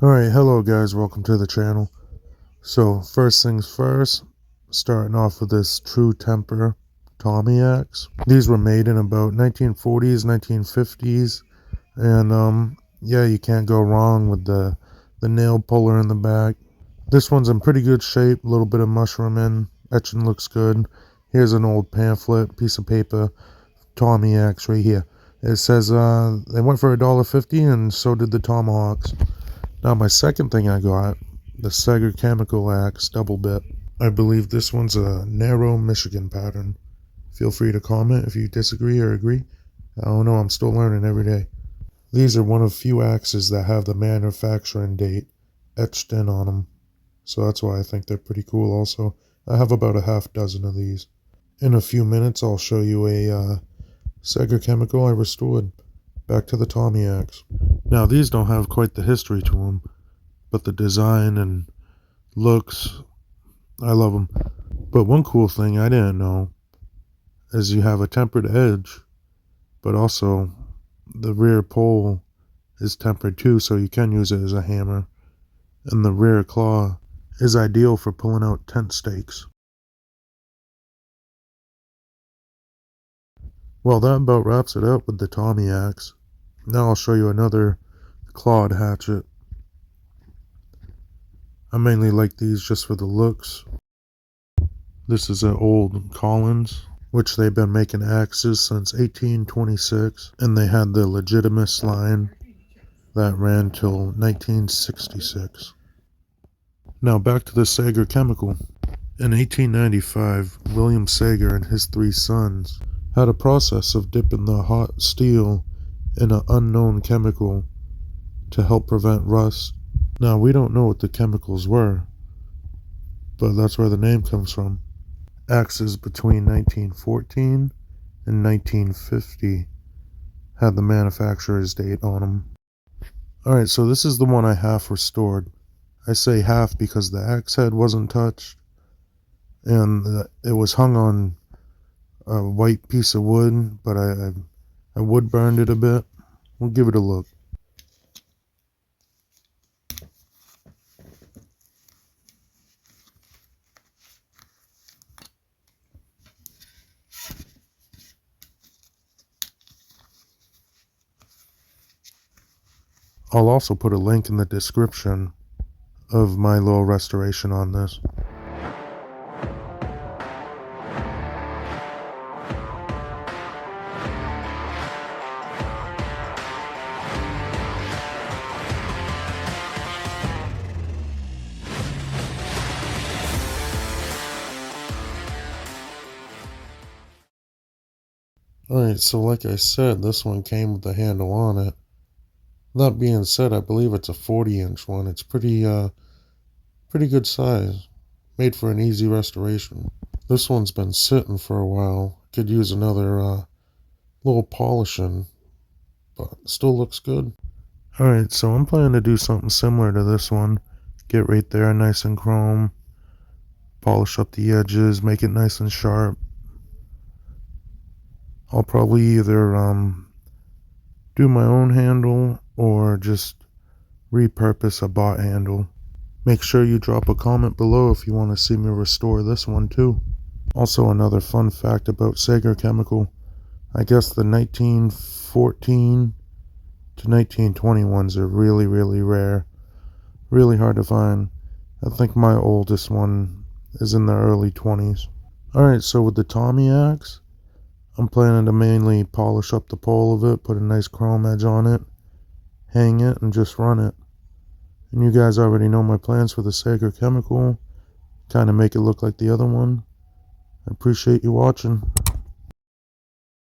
Alright, hello guys, welcome to the channel. So, first things first, starting off with this True Temper Tommy axe. These were made in about 1940s, 1950s, and yeah, you can't go wrong with the nail puller in the back. This one's in pretty good shape, a little bit of mushroom in, etching looks good. Here's an old pamphlet, piece of paper, Tommy axe right here. It says they went for $1.50 and so did the tomahawks. Now my second thing I got, the Sager Chemical Axe double bit. I believe this one's a narrow Michigan pattern. Feel free to comment if you disagree or agree. I don't know, I'm still learning every day. These are one of few axes that have the manufacturing date etched in on them. So that's why I think they're pretty cool also. I have about a half dozen of these. In a few minutes I'll show you a Sager Chemical I restored. Back to the Tommy axe. Now these don't have quite the history to them, but the design and looks, I love them. But one cool thing I didn't know is you have a tempered edge, but also the rear pole is tempered too, so you can use it as a hammer. And the rear claw is ideal for pulling out tent stakes. Well, that about wraps it up with the Tommy axe. Now I'll show you another clawed hatchet. I mainly like these just for the looks. This is an old Collins, which they've been making axes since 1826, and they had the Legitimus line that ran till 1966. Now back to the Sager Chemical. In 1895, William Sager and his 3 sons had a process of dipping the hot steel in an unknown chemical to help prevent rust. Now we don't know what the chemicals were, but that's where the name comes from. Axes between 1914 and 1950 had the manufacturer's date on them. Alright, so this is the one I half restored. I say half because the axe head wasn't touched, and it was hung on a white piece of wood, but I wood burned it a bit. We'll give it a look. I'll also put a link in the description of my little restoration on this. Alright, so like I said, this one came with the handle on it. That being said, I believe it's a 40-inch one. It's pretty good size. Made for an easy restoration. This one's been sitting for a while. Could use another little polishing, but still looks good. Alright, so I'm planning to do something similar to this one. Get right there nice and chrome. Polish up the edges, make it nice and sharp. I'll probably either do my own handle or just repurpose a bought handle. Make sure you drop a comment below if you want to see me restore this one too. Also, another fun fact about Sager Chemical. I guess the 1914 to 1920 ones are really rare. Really hard to find. I think my oldest one is in the early 20s. Alright, so with the Tommy axe, I'm planning to mainly polish up the pole of it, put a nice chrome edge on it, hang it, and just run it. And you guys already know my plans for the Sager Chemical. Kind of make it look like the other one. I appreciate you watching.